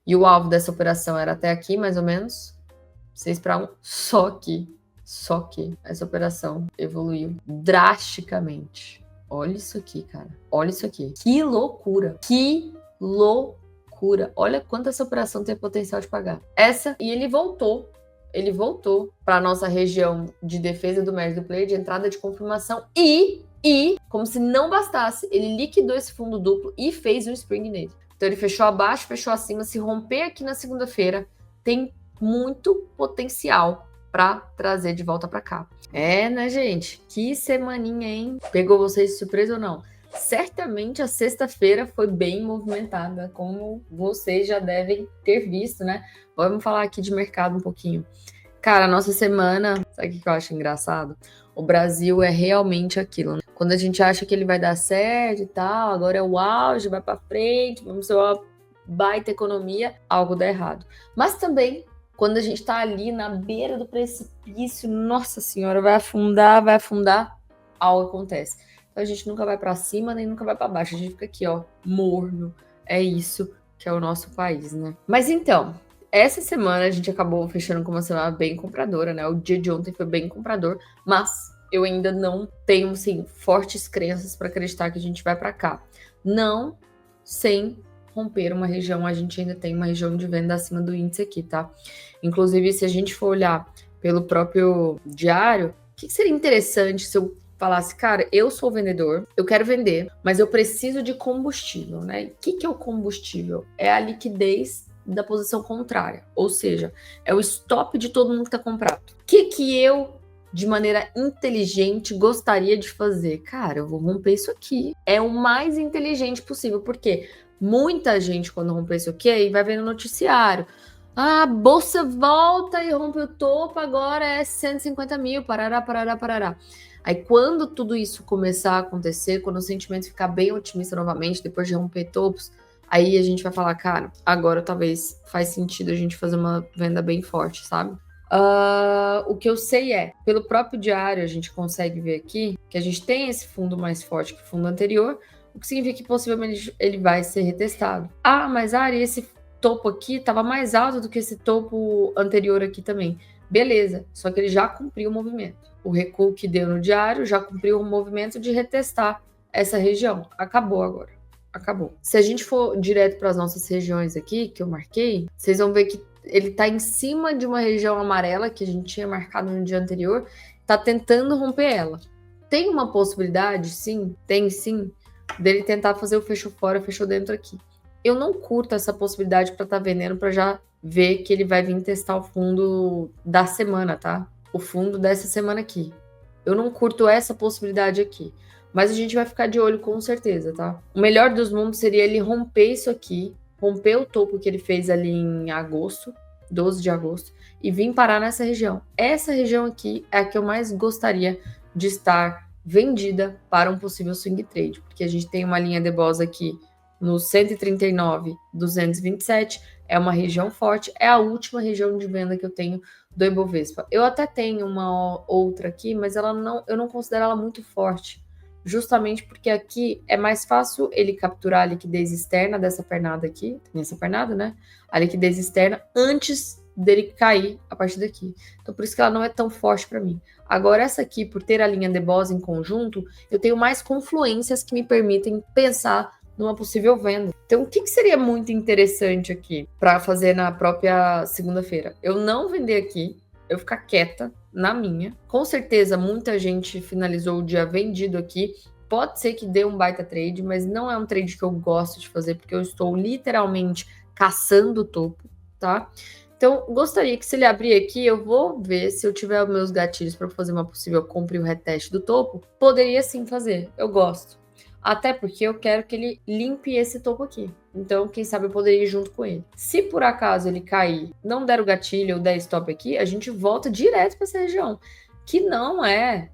E o alvo dessa operação era até aqui, mais ou menos. Vocês esperavam só que essa operação evoluiu drasticamente. Olha isso aqui, cara. Olha isso aqui. Que loucura. Que loucura. Olha quanto essa operação tem potencial de pagar. E ele voltou. Ele voltou para nossa região de defesa do médio do player, de entrada de confirmação e, como se não bastasse, ele liquidou esse fundo duplo e fez um spring nele. Então ele fechou abaixo, fechou acima. Se romper aqui na segunda-feira, tem muito potencial para trazer de volta para cá. Né, gente? Que semaninha, hein? Pegou vocês de surpresa ou não? Certamente a sexta-feira foi bem movimentada, como vocês já devem ter visto, né? Vamos falar aqui de mercado um pouquinho. Cara, a nossa semana, sabe o que eu acho engraçado? O Brasil é realmente aquilo, né? Quando a gente acha que ele vai dar certo e tal, agora é o auge, vai para frente, vamos ser uma baita economia, algo dá errado. Mas também, quando a gente tá ali na beira do precipício, nossa senhora, vai afundar, algo acontece. Então a gente nunca vai para cima, nem nunca vai para baixo, a gente fica aqui, ó, morno. É isso que é o nosso país, né? Mas então, essa semana a gente acabou fechando com uma semana bem compradora, né? O dia de ontem foi bem comprador, mas eu ainda não tenho, assim, fortes crenças para acreditar que a gente vai para cá. Não sem romper uma região, a gente ainda tem uma região de venda acima do índice aqui, tá? Inclusive, se a gente for olhar pelo próprio diário, o que seria interessante se eu falasse, cara, eu sou vendedor, eu quero vender, mas eu preciso de combustível, né? O que é o combustível? É a liquidez da posição contrária, ou seja, é o stop de todo mundo que tá comprado. O que eu, de maneira inteligente, gostaria de fazer? Cara, eu vou romper isso aqui. É o mais inteligente possível, porque muita gente, quando romper isso aqui, aí vai ver no noticiário. A bolsa volta e rompe o topo, agora é 150 mil, parará. Aí quando tudo isso começar a acontecer, quando o sentimento ficar bem otimista novamente, depois de romper topos, aí a gente vai falar, cara, agora talvez faz sentido a gente fazer uma venda bem forte, sabe? O que eu sei é, pelo próprio diário, a gente consegue ver aqui que a gente tem esse fundo mais forte que o fundo anterior, o que significa que possivelmente ele vai ser retestado. Mas Ari, esse topo aqui estava mais alto do que esse topo anterior aqui também. Beleza, só que ele já cumpriu o movimento. O recuo que deu no diário já cumpriu o movimento de retestar essa região. Acabou agora. Acabou. Se a gente for direto para as nossas regiões aqui, que eu marquei, vocês vão ver que ele está em cima de uma região amarela que a gente tinha marcado no dia anterior, está tentando romper ela. Tem uma possibilidade, sim, tem sim, dele tentar fazer o fecho fora, fechou dentro aqui. Eu não curto essa possibilidade para estar vendendo, para já ver que ele vai vir testar o fundo da semana, tá? O fundo dessa semana aqui. Eu não curto essa possibilidade aqui. Mas a gente vai ficar de olho com certeza, tá? O melhor dos mundos seria ele romper isso aqui, romper o topo que ele fez ali em agosto, 12 de agosto, e vir parar nessa região. Essa região aqui é a que eu mais gostaria de estar vendida para um possível swing trade, porque a gente tem uma linha de boss aqui no 139,227, é uma região forte, é a última região de venda que eu tenho do Ibovespa. Eu até tenho uma outra aqui, mas eu não considero ela muito forte, justamente porque aqui é mais fácil ele capturar a liquidez externa dessa pernada aqui, tem essa pernada, né? A liquidez externa antes dele cair a partir daqui. Então, por isso que ela não é tão forte para mim. Agora, essa aqui, por ter a linha de Boss em conjunto, eu tenho mais confluências que me permitem pensar numa possível venda. Então, o que seria muito interessante aqui para fazer na própria segunda-feira? Eu não vender aqui, eu ficar quieta na minha. Com certeza, muita gente finalizou o dia vendido aqui. Pode ser que dê um baita trade, mas não é um trade que eu gosto de fazer, porque eu estou literalmente caçando o topo, tá? Então, gostaria que se ele abrir aqui, eu vou ver se eu tiver os meus gatilhos para fazer uma possível compra e um reteste do topo. Poderia sim fazer, eu gosto. Até porque eu quero que ele limpe esse topo aqui. Então, quem sabe eu poderia ir junto com ele. Se por acaso ele cair, não der o gatilho ou der stop aqui, a gente volta direto para essa região. Que não é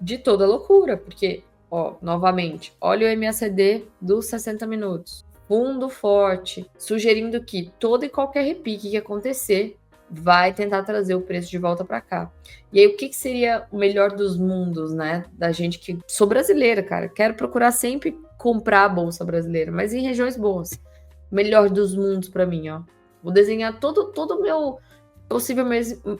de toda loucura. Porque, ó, novamente, olha o MACD dos 60 minutos. Fundo forte, sugerindo que todo e qualquer repique que acontecer vai tentar trazer o preço de volta para cá. E aí, o que seria o melhor dos mundos, né? Da gente que sou brasileira, cara. Quero procurar sempre comprar a bolsa brasileira, mas em regiões boas. Melhor dos mundos para mim, ó. Vou desenhar todo o meu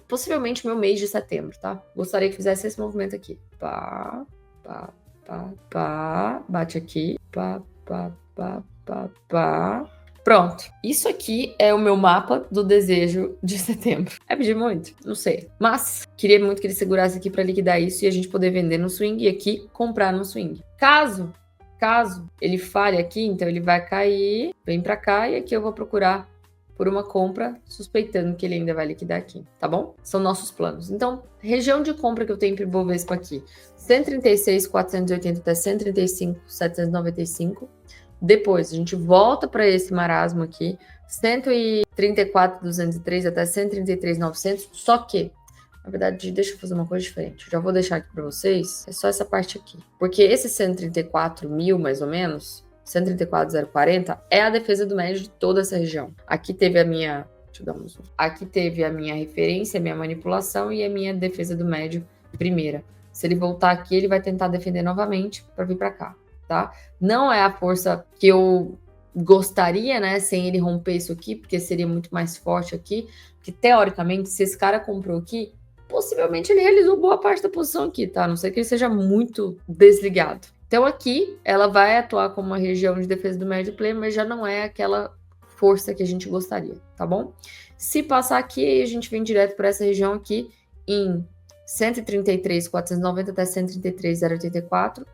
possivelmente meu mês de setembro, tá? Gostaria que fizesse esse movimento aqui. Pá, pá, pá, pá, bate aqui, pá, pá, pá, pá, pá. Pronto. Isso aqui é o meu mapa do desejo de setembro. É pedir muito? Não sei. Mas queria muito que ele segurasse aqui para liquidar isso e a gente poder vender no swing e aqui comprar no swing. Caso ele falhe aqui, então ele vai cair, vem para cá e aqui eu vou procurar por uma compra, suspeitando que ele ainda vai liquidar aqui, tá bom? São nossos planos. Então, região de compra que eu tenho para o Ibovespa aqui, 136.480 até 135.795. Depois, a gente volta para esse marasmo aqui, 134.203 até 133.900, só que, na verdade, deixa eu fazer uma coisa diferente. Eu já vou deixar aqui para vocês, é só essa parte aqui. Porque esse 134 mil, mais ou menos, 134.040 é a defesa do médio de toda essa região. Aqui teve a minha... Deixa eu dar um zoom. Aqui teve a minha referência, a minha manipulação e a minha defesa do médio primeira. Se ele voltar aqui, ele vai tentar defender novamente para vir para cá, tá? Não é a força que eu gostaria, né, sem ele romper isso aqui, porque seria muito mais forte aqui, porque teoricamente, se esse cara comprou aqui, possivelmente ele realizou boa parte da posição aqui, tá? A não ser que ele seja muito desligado. Então aqui ela vai atuar como uma região de defesa do médio player, mas já não é aquela força que a gente gostaria, tá bom? Se passar aqui, a gente vem direto para essa região aqui em 133.490 até 133.084.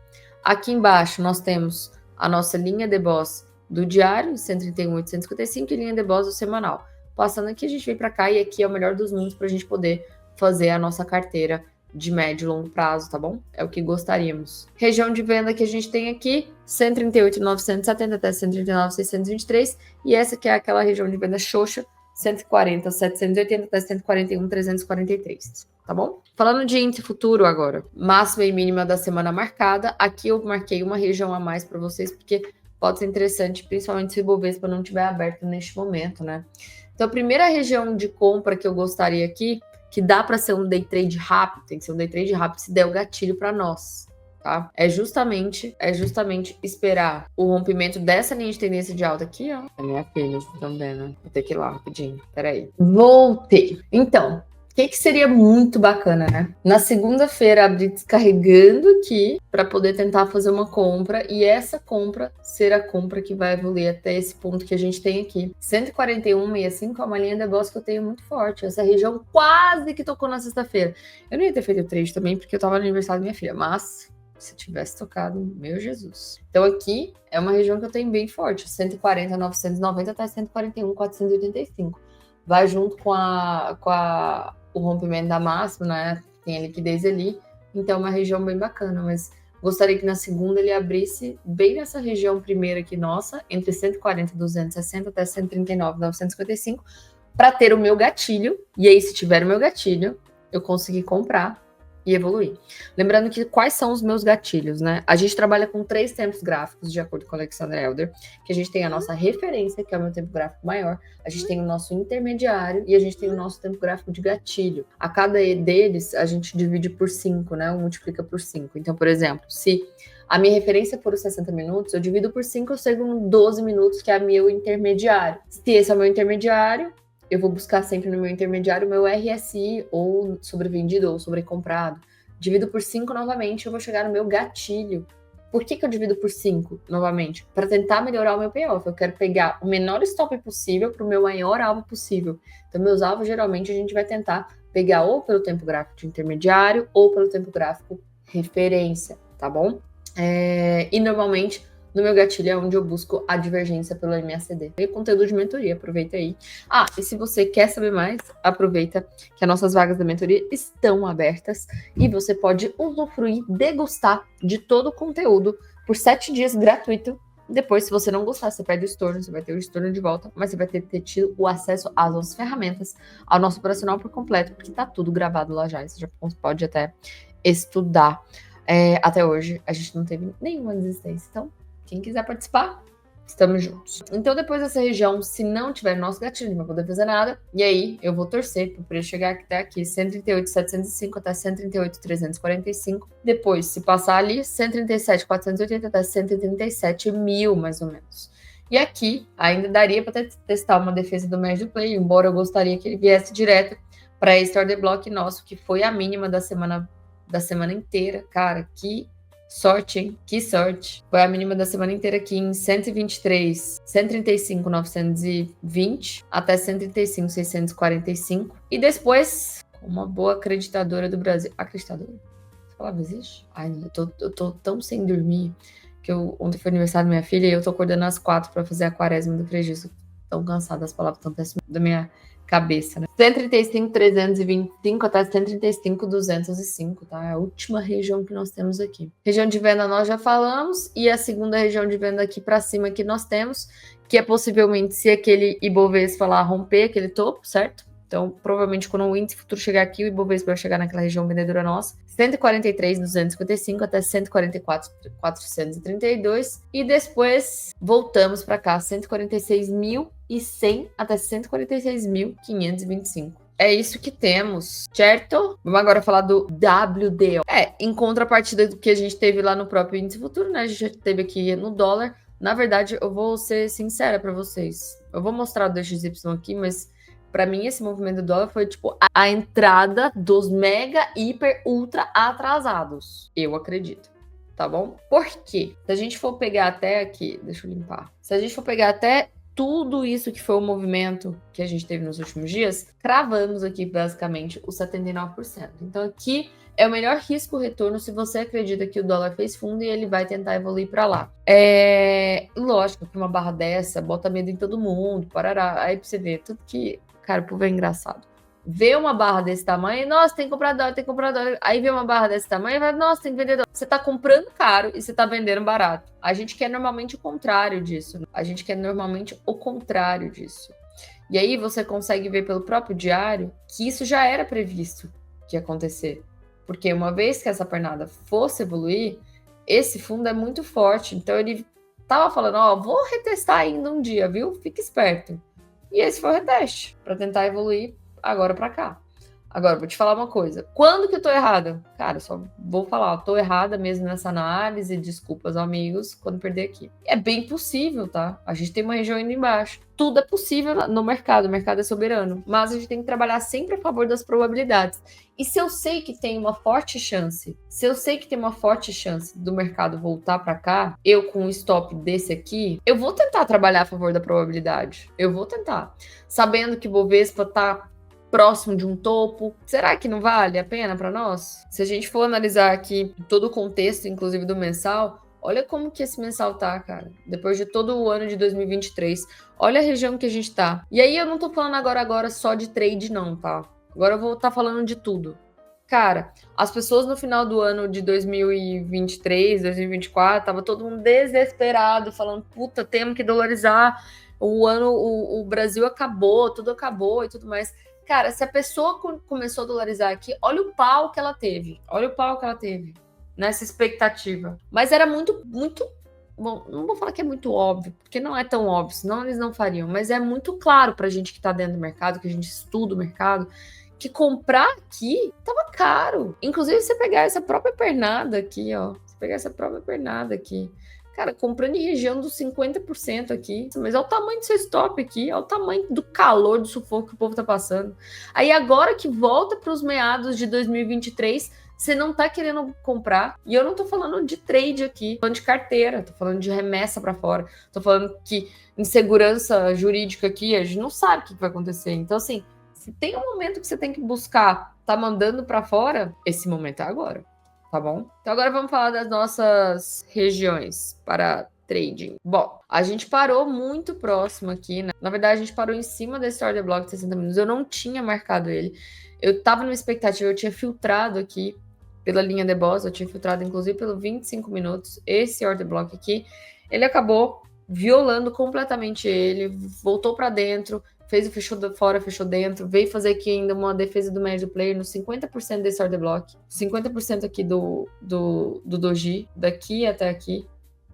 Aqui embaixo nós temos a nossa linha de boss do diário, 131.855, e linha de boss do semanal. Passando aqui, a gente vem para cá e aqui é o melhor dos mundos para a gente poder fazer a nossa carteira de médio e longo prazo, tá bom? É o que gostaríamos. Região de venda que a gente tem aqui, 138.970 até 139.623, e essa que é aquela região de venda xoxa, 140.780 até 141.343, tá bom? Falando de índice futuro agora, máxima e mínima da semana marcada, aqui eu marquei uma região a mais para vocês, porque pode ser interessante, principalmente se o Ibovespa não estiver aberto neste momento, né? Então, a primeira região de compra que eu gostaria aqui, que dá para ser um day trade rápido, tem que ser um day trade rápido se der o gatilho para nós, tá? É justamente esperar o rompimento dessa linha de tendência de alta aqui, ó. É minha filha, vocês estão vendo? Vou ter que ir lá rapidinho, peraí. Voltei. Então, o que seria muito bacana, né? Na segunda-feira, abrir descarregando aqui para poder tentar fazer uma compra e essa compra ser a compra que vai evoluir até esse ponto que a gente tem aqui. 141,65 é uma linha de boss que eu tenho muito forte. Essa região quase que tocou na sexta-feira. Eu não ia ter feito o trade também porque eu tava no aniversário da minha filha, mas se tivesse tocado, meu Jesus. Então aqui é uma região que eu tenho bem forte. 140,990 até 141,485. Vai junto com o rompimento da máxima, né? Tem a liquidez ali, então é uma região bem bacana, mas gostaria que na segunda ele abrisse bem nessa região primeira aqui nossa, entre 140.260 até 139.955, para ter o meu gatilho, e aí se tiver o meu gatilho, eu conseguir comprar e evoluir. Lembrando que quais são os meus gatilhos, né? A gente trabalha com 3 tempos gráficos, de acordo com o Alexander Elder, que a gente tem a nossa referência, que é o meu tempo gráfico maior, a gente tem o nosso intermediário e a gente tem o nosso tempo gráfico de gatilho. A cada deles, a gente divide por 5, né? Ou multiplica por 5. Então, por exemplo, se a minha referência for os 60 minutos, eu divido por 5, eu chego no 12 minutos, que é o meu intermediário. Se esse é o meu intermediário, eu vou buscar sempre no meu intermediário o meu RSI, ou sobrevendido, ou sobrecomprado. Divido por 5 novamente, eu vou chegar no meu gatilho. Por que eu divido por 5 novamente? Para tentar melhorar o meu payoff. Eu quero pegar o menor stop possível para o meu maior alvo possível. Então, meus alvos, geralmente, a gente vai tentar pegar ou pelo tempo gráfico de intermediário, ou pelo tempo gráfico referência, tá bom? E, normalmente, no meu gatilho é onde eu busco a divergência pelo MACD. E conteúdo de mentoria, aproveita aí. E se você quer saber mais, aproveita que as nossas vagas da mentoria estão abertas e você pode usufruir, degustar de todo o conteúdo por 7 dias gratuito. Depois, se você não gostar, você perde o estorno, você vai ter o estorno de volta, mas você vai ter tido o acesso às nossas ferramentas, ao nosso operacional por completo, porque tá tudo gravado lá já, você já pode até estudar. Até hoje, a gente não teve nenhuma desistência, então quem quiser participar, estamos juntos. Então, depois dessa região, se não tiver nosso gatilho, não vai poder fazer nada. E aí, eu vou torcer para o preço chegar até aqui, 138.705 até 138.345. Depois, se passar ali, 137.480 até 137 mil, mais ou menos. E aqui ainda daria para testar uma defesa do médio play, embora eu gostaria que ele viesse direto para esse order block nosso, que foi a mínima da semana inteira. Cara, que sorte, hein? Que sorte. Foi a mínima da semana inteira aqui em 123, 135,920 até 135,645. E depois, uma boa acreditadora do Brasil. Acreditadora? Essa palavra existe? Ai, eu tô tão sem dormir que ontem foi aniversário da minha filha e eu tô acordando às 4 para fazer a quaresma do prejuízo. Tão cansada, as palavras tão péssimas da minha cabeça, né? 135,325 até 135,205, tá? É a última região que nós temos aqui. Região de venda nós já falamos, e a segunda região de venda aqui para cima que nós temos, que é possivelmente se aquele Ibovespa lá romper aquele topo, certo? Então, provavelmente, quando o índice futuro chegar aqui, o Ibovespa vai chegar naquela região vendedora nossa, 143,255 até 144,432. E depois, voltamos para cá, 146.100 até 146.525. É isso que temos, certo? Vamos agora falar do WDO. Em contrapartida do que a gente teve lá no próprio índice futuro, né? A gente já teve aqui no dólar. Na verdade, eu vou ser sincera para vocês. Eu vou mostrar o DXY aqui, mas para mim, esse movimento do dólar foi tipo a entrada dos mega, hiper, ultra atrasados. Eu acredito. Tá bom? Por quê? Se a gente for pegar até aqui, deixa eu limpar. Se a gente for pegar até tudo isso que foi o movimento que a gente teve nos últimos dias, cravamos aqui basicamente os 79%. Então aqui é o melhor risco-retorno se você acredita que o dólar fez fundo e ele vai tentar evoluir para lá. Lógico que uma barra dessa bota medo em todo mundo, parará. Aí pra você ver, tudo que... Cara, o povo é engraçado. Vê uma barra desse tamanho, nossa, tem que comprar dólar, tem que comprar dólar. Aí vê uma barra desse tamanho e vai, nossa, tem que vender dólar. Você tá comprando caro e você tá vendendo barato. A gente quer normalmente o contrário disso. E aí você consegue ver pelo próprio diário que isso já era previsto que ia acontecer. Porque uma vez que essa pernada fosse evoluir, esse fundo é muito forte. Então ele tava falando, vou retestar ainda um dia, viu? Fica esperto. E esse foi o reteste, para tentar evoluir agora para cá. Agora, vou te falar uma coisa. Quando que eu tô errada? Cara, só vou falar, tô errada mesmo nessa análise, desculpas, amigos, quando perder aqui. É bem possível, tá? A gente tem uma região indo embaixo. Tudo é possível no mercado, o mercado é soberano. Mas a gente tem que trabalhar sempre a favor das probabilidades. E se eu sei que tem uma forte chance, do mercado voltar para cá, eu com um stop desse aqui, eu vou tentar trabalhar a favor da probabilidade. Eu vou tentar. Sabendo que o Bovespa tá próximo de um topo. Será que não vale a pena para nós? Se a gente for analisar aqui todo o contexto, inclusive do mensal, olha como que esse mensal tá, cara. Depois de todo o ano de 2023, olha a região que a gente tá. E aí eu não tô falando agora só de trade não, tá? Agora eu vou estar falando de tudo. Cara, as pessoas no final do ano de 2023, 2024, tava todo mundo desesperado, falando, puta, temos que dolarizar, o Brasil acabou, tudo acabou e tudo mais. Cara, se a pessoa começou a dolarizar aqui, olha o pau que ela teve. Nessa expectativa. Mas era muito, muito... Bom, não vou falar que é muito óbvio, porque não é tão óbvio, senão eles não fariam. Mas é muito claro pra gente que tá dentro do mercado, que a gente estuda o mercado, que comprar aqui tava caro. Inclusive, você pegar essa própria pernada aqui, cara, comprando em região dos 50% aqui. Mas olha o tamanho do seu stop aqui. Olha o tamanho do calor, do sufoco que o povo tá passando. Aí agora que volta para os meados de 2023, você não tá querendo comprar. E eu não tô falando de trade aqui. Tô falando de carteira. Tô falando de remessa para fora. Tô falando que insegurança jurídica aqui, a gente não sabe o que vai acontecer. Então, assim, se tem um momento que você tem que buscar, tá mandando para fora, esse momento é agora. Tá bom? Então agora vamos falar das nossas regiões para trading. Bom, a gente parou muito próximo aqui, né? Na verdade, a gente parou em cima desse order block de 60 minutos. Eu não tinha marcado ele. Eu tava numa expectativa, eu tinha filtrado aqui pela linha de boss, eu tinha filtrado inclusive pelo 25 minutos esse order block aqui. Ele acabou violando completamente ele, voltou para dentro, fez o fechou fora, fechou dentro, veio fazer aqui ainda uma defesa do médio player no 50% desse order block, 50% aqui do doji, daqui até aqui.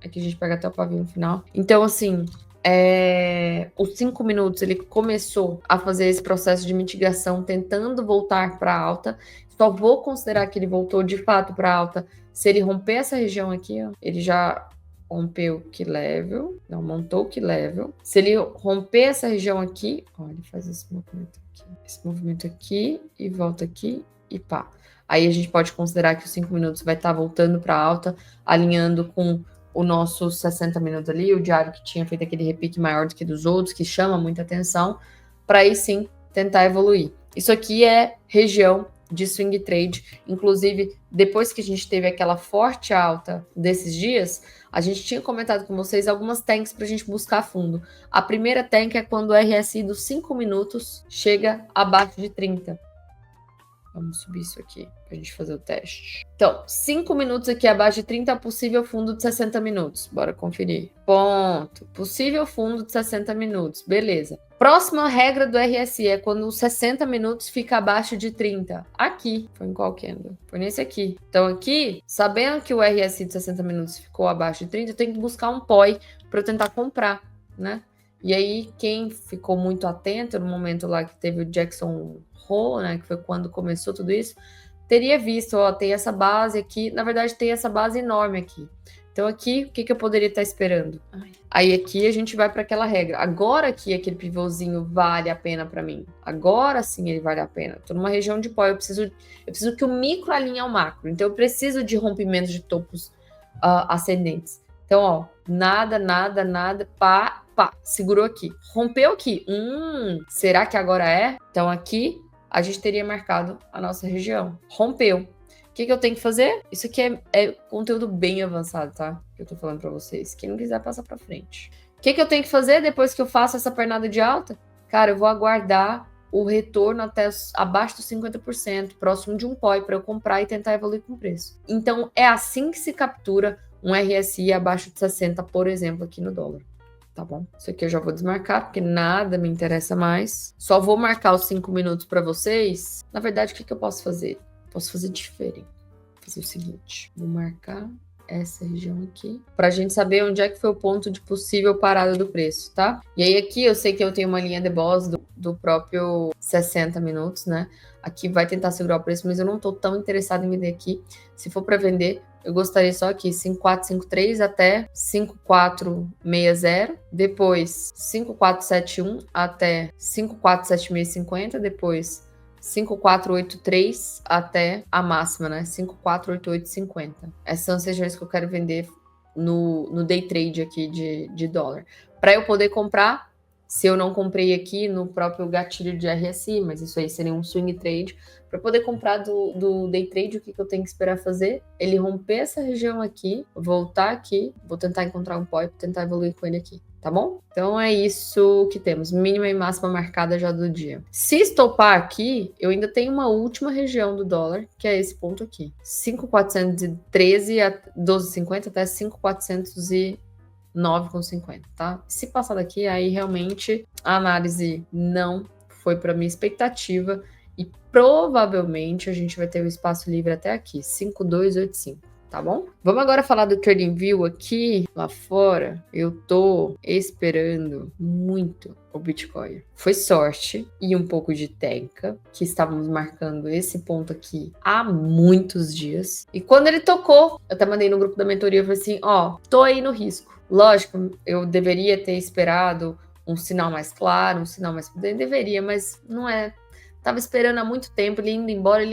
Aqui a gente pega até o pavinho final. Então, assim, os 5 minutos ele começou a fazer esse processo de mitigação, tentando voltar para alta. Só vou considerar que ele voltou de fato para alta se ele romper essa região aqui, ó. Ele já rompeu o key level, não, montou o key level. Se ele romper essa região aqui, ó, ele faz esse movimento aqui e volta aqui e pá. Aí a gente pode considerar que os 5 minutos vai estar voltando para alta, alinhando com o nosso 60 minutos ali, o diário que tinha feito aquele repique maior do que dos outros, que chama muita atenção, para aí sim tentar evoluir. Isso aqui é região de swing trade. Inclusive, depois que a gente teve aquela forte alta desses dias, a gente tinha comentado com vocês algumas tanks para a gente buscar a fundo. A primeira tank é quando o RSI dos 5 minutos chega abaixo de 30. Vamos subir isso aqui para a gente fazer o teste. Então, 5 minutos aqui abaixo de 30 é possível fundo de 60 minutos. Bora conferir. Ponto. Possível fundo de 60 minutos. Beleza. Próxima regra do RSI é quando os 60 minutos fica abaixo de 30. Aqui. Foi em qual candle? Foi nesse aqui. Então aqui, sabendo que o RSI de 60 minutos ficou abaixo de 30, eu tenho que buscar um POI para eu tentar comprar, né? E aí, quem ficou muito atento no momento lá que teve o Jackson Hole, né, que foi quando começou tudo isso, teria visto, ó, tem essa base aqui, na verdade tem essa base enorme aqui. Então aqui, o que eu poderia estar esperando? Aí aqui a gente vai para aquela regra. Agora que aquele pivôzinho vale a pena para mim. Agora sim ele vale a pena. Estou numa região de pó, eu preciso que o micro alinhe ao macro. Então eu preciso de rompimentos de topos ascendentes. Então, ó, nada, pá, segurou aqui. Rompeu aqui. Será que agora é? Então aqui a gente teria marcado a nossa região. Rompeu. O que eu tenho que fazer? Isso aqui é conteúdo bem avançado, tá? Que eu tô falando pra vocês. Quem não quiser, passa pra frente. O que eu tenho que fazer depois que eu faço essa pernada de alta? Cara, eu vou aguardar o retorno até abaixo dos 50%, próximo de um POI, para eu comprar e tentar evoluir com o preço. Então, é assim que se captura um RSI abaixo de 60, por exemplo, aqui no dólar. Tá bom? Isso aqui eu já vou desmarcar, porque nada me interessa mais. Só vou marcar os 5 minutos para vocês. Na verdade, o que eu posso fazer? Posso fazer diferente. Vou fazer o seguinte. Vou marcar essa região aqui, para a gente saber onde é que foi o ponto de possível parada do preço, tá? E aí aqui eu sei que eu tenho uma linha de boss do próprio 60 minutos, né? Aqui vai tentar segurar o preço, mas eu não tô tão interessado em vender aqui. Se for para vender, eu gostaria só aqui 5453 até 5460, depois 5471 até 547650, depois 5483 até a máxima, né? 548850. Essas são as regiões que eu quero vender no day trade aqui de dólar. Para eu poder comprar, se eu não comprei aqui no próprio gatilho de RSI, mas isso aí seria um swing trade. Para poder comprar do day trade, o que eu tenho que esperar fazer? Ele romper essa região aqui, voltar aqui, vou tentar encontrar um POI para tentar evoluir com ele aqui. Tá bom? Então é isso que temos, mínima e máxima marcada já do dia. Se estopar aqui, eu ainda tenho uma última região do dólar, que é esse ponto aqui. 5.413 a 12,50 até 5.409,50, tá? Se passar daqui, aí realmente a análise não foi para minha expectativa e provavelmente a gente vai ter o espaço livre até aqui, 5.285. Tá bom? Vamos agora falar do TradingView aqui, lá fora. Eu tô esperando muito o Bitcoin. Foi sorte e um pouco de técnica, que estávamos marcando esse ponto aqui há muitos dias. E quando ele tocou, eu até mandei no grupo da mentoria, eu falei assim, ó, tô aí no risco. Lógico, eu deveria ter esperado um sinal mais claro, um sinal mais prudente, deveria, mas não é. Tava esperando há muito tempo, ele indo embora,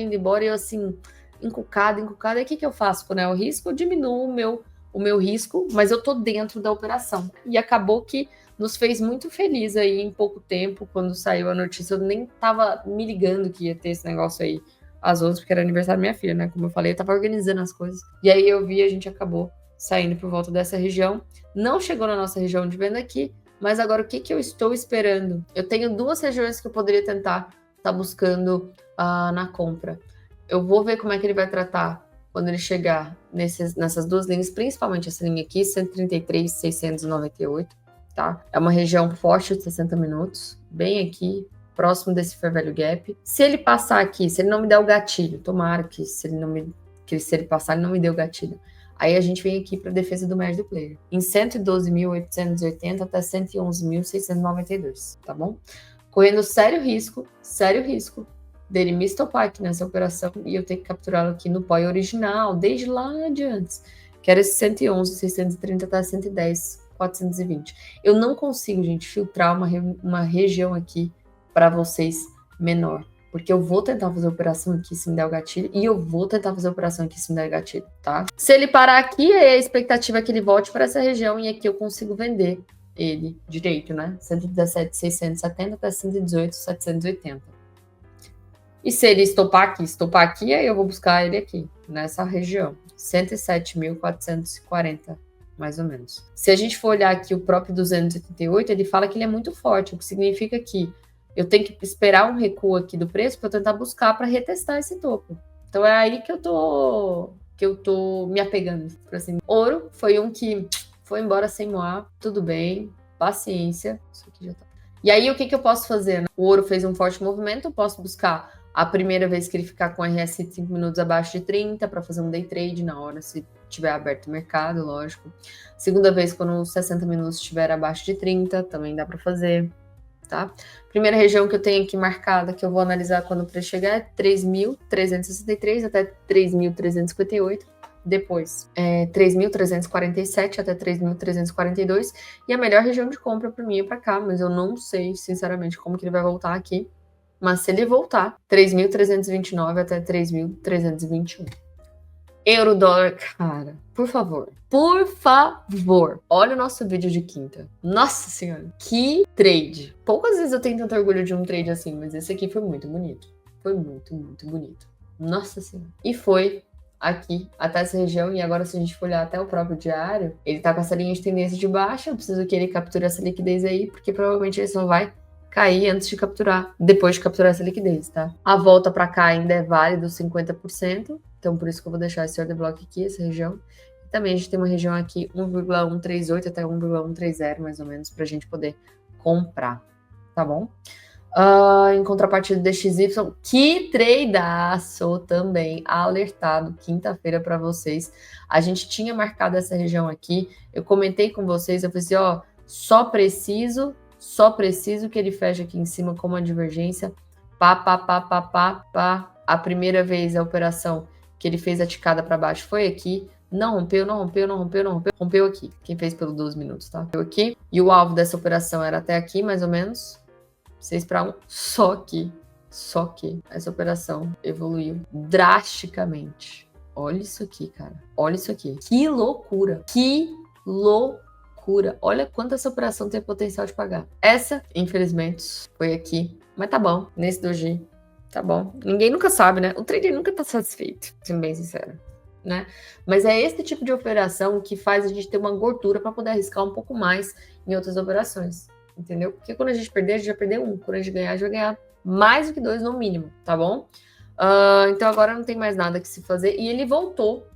e eu assim... encucada, e o que eu faço quando é o risco? Eu diminuo o meu risco, mas eu tô dentro da operação. E acabou que nos fez muito feliz aí em pouco tempo, quando saiu a notícia, eu nem tava me ligando que ia ter esse negócio aí às 11, porque era aniversário da minha filha, né? Como eu falei, eu tava organizando as coisas. E aí eu vi, a gente acabou saindo por volta dessa região. Não chegou na nossa região de venda aqui, mas agora o que eu estou esperando? Eu tenho duas regiões que eu poderia tentar estar buscando na compra. Eu vou ver como é que ele vai tratar quando ele chegar nessas duas linhas, principalmente essa linha aqui, 133,698, tá? É uma região forte de 60 minutos, bem aqui, próximo desse Fair Value Gap. Se ele passar aqui, se ele não me der o gatilho, tomara que se ele passar, ele não me dê o gatilho. Aí a gente vem aqui para a defesa do médio player, em 112.880 até 111.692, tá bom? Correndo sério risco dele me estopar aqui nessa operação e eu ter que capturá-lo aqui no POI original, desde lá de antes, que era esse 111, 630 até 110, 420. Eu não consigo, gente, filtrar uma região aqui para vocês menor. Porque eu vou tentar fazer a operação aqui se me der o gatilho. E eu vou tentar fazer a operação aqui se me der o gatilho, tá? Se ele parar aqui, aí a expectativa é que ele volte para essa região. E aqui eu consigo vender ele direito, né? 117,670 até 118,780. E se ele estopar aqui, aí eu vou buscar ele aqui, nessa região. 107.440, mais ou menos. Se a gente for olhar aqui o próprio 288, ele fala que ele é muito forte, o que significa que eu tenho que esperar um recuo aqui do preço para eu tentar buscar para retestar esse topo. Então é aí que eu tô me apegando. Assim. Ouro foi um que foi embora sem moar, tudo bem, paciência. Isso aqui já tá. E aí o que eu posso fazer? Né? O ouro fez um forte movimento, eu posso buscar a primeira vez que ele ficar com RSI de 5 minutos abaixo de 30 para fazer um day trade na hora, se tiver aberto o mercado, lógico. Segunda vez, quando os 60 minutos estiver abaixo de 30, também dá para fazer. Tá? Primeira região que eu tenho aqui marcada, que eu vou analisar quando o preço chegar, é 3.363 até 3.358. Depois, 3.347 até 3.342. E a melhor região de compra para mim é para cá, mas eu não sei, sinceramente, como que ele vai voltar aqui. Mas se ele voltar, 3.329 até 3.321. Euro, dólar, cara, por favor, olha o nosso vídeo de quinta. Nossa senhora, que trade. Poucas vezes eu tenho tanto orgulho de um trade assim, mas esse aqui foi muito bonito. Foi muito, muito bonito. Nossa senhora. E foi aqui, até essa região, e agora se a gente for olhar até o próprio diário, ele tá com essa linha de tendência de baixa, eu preciso que ele capture essa liquidez aí, porque provavelmente ele só vai cair antes de capturar, depois de capturar essa liquidez, tá? A volta para cá ainda é válido 50%, então por isso que eu vou deixar esse order block aqui, essa região. E também a gente tem uma região aqui 1,138 até 1,130 mais ou menos pra gente poder comprar, tá bom? Em contrapartida do DXY, que tradeaço também, alertado quinta-feira para vocês. A gente tinha marcado essa região aqui, eu comentei com vocês, eu falei assim, ó, só preciso que ele feche aqui em cima com uma divergência. A primeira vez a operação que ele fez a ticada para baixo foi aqui. Não rompeu. Rompeu aqui. Quem fez pelo 12 minutos, tá? Rompeu aqui. E o alvo dessa operação era até aqui, mais ou menos. 6-1. Só que essa operação evoluiu drasticamente. Olha isso aqui, cara. Olha isso aqui. Que loucura. Olha quanto essa operação tem potencial de pagar. Essa, infelizmente, foi aqui. Mas tá bom, nesse doji. Tá bom. Ninguém nunca sabe, né? O trader nunca tá satisfeito, sendo bem sincero, né? Mas é esse tipo de operação que faz a gente ter uma gordura para poder arriscar um pouco mais em outras operações, entendeu? Porque quando a gente perder, a gente vai perder um. Quando a gente ganhar, a gente vai ganhar mais do que 2 no mínimo, tá bom? Então agora não tem mais nada que se fazer. E ele voltou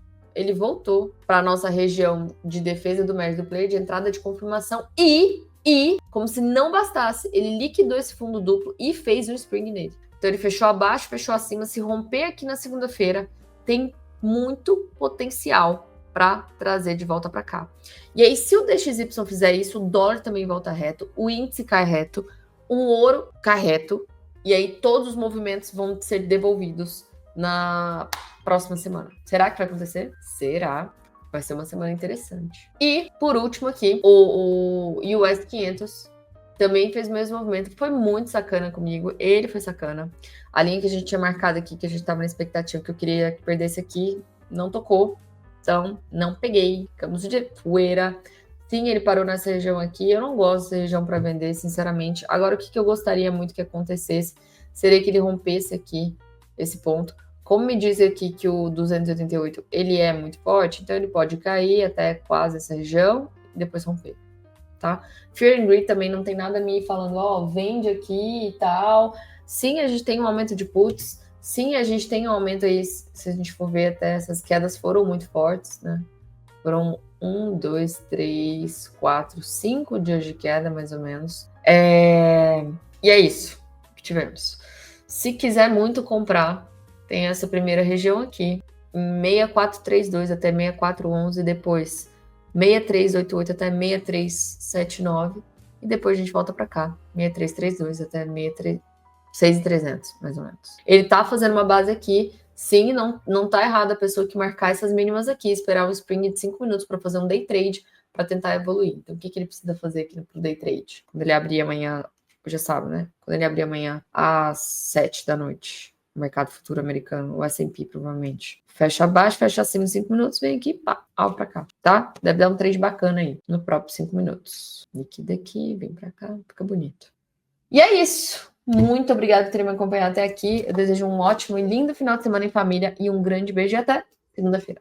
para a nossa região de defesa do médio do player, de entrada de confirmação e, como se não bastasse, ele liquidou esse fundo duplo e fez um spring nele. Então ele fechou abaixo, fechou acima. Se romper aqui na segunda-feira, tem muito potencial para trazer de volta para cá. E aí, se o DXY fizer isso, o dólar também volta reto, o índice cai reto, o ouro cai reto, e aí todos os movimentos vão ser devolvidos na próxima semana. Será que vai acontecer? Será. Vai ser uma semana interessante. E, por último aqui, o US 500 também fez o mesmo movimento. Foi muito sacana comigo. Ele foi sacana. A linha que a gente tinha marcado aqui, que a gente estava na expectativa que eu queria que perdesse aqui, não tocou. Então, não peguei. Ficamos de poeira. Sim, ele parou nessa região aqui. Eu não gosto dessa região para vender, sinceramente. Agora, o que eu gostaria muito que acontecesse seria que ele rompesse aqui esse ponto. Como me diz aqui que o 288 ele é muito forte, então ele pode cair até quase essa região e depois romper, tá? Fear and Greed também não tem nada me falando, ó, vende aqui e tal. Sim, a gente tem um aumento de puts. Sim, a gente tem um aumento aí, se a gente for ver até essas quedas foram muito fortes, né? Foram 1, 2, 3, 4, 5 dias de queda, mais ou menos. E é isso que tivemos. Se quiser muito comprar, tem essa primeira região aqui, 6432 até 6411, depois 6388 até 6379, e depois a gente volta para cá, 6332 até 6.300, mais ou menos. Ele tá fazendo uma base aqui, Sim, não tá errado a pessoa que marcar essas mínimas aqui, esperar um spring de 5 minutos para fazer um day trade para tentar evoluir. Então, o que ele precisa fazer aqui no day trade? Quando ele abrir amanhã, já sabe, né? Quando ele abrir amanhã às 7 da noite, o mercado futuro americano, o S&P provavelmente. Fecha abaixo, fecha acima em 5 minutos, vem aqui, pá, ao pra cá, tá? Deve dar um trade bacana aí, no próprio 5 minutos. Liquida aqui, vem pra cá, fica bonito. E é isso. Muito obrigada por ter me acompanhado até aqui. Eu desejo um ótimo e lindo final de semana em família e um grande beijo e até segunda-feira.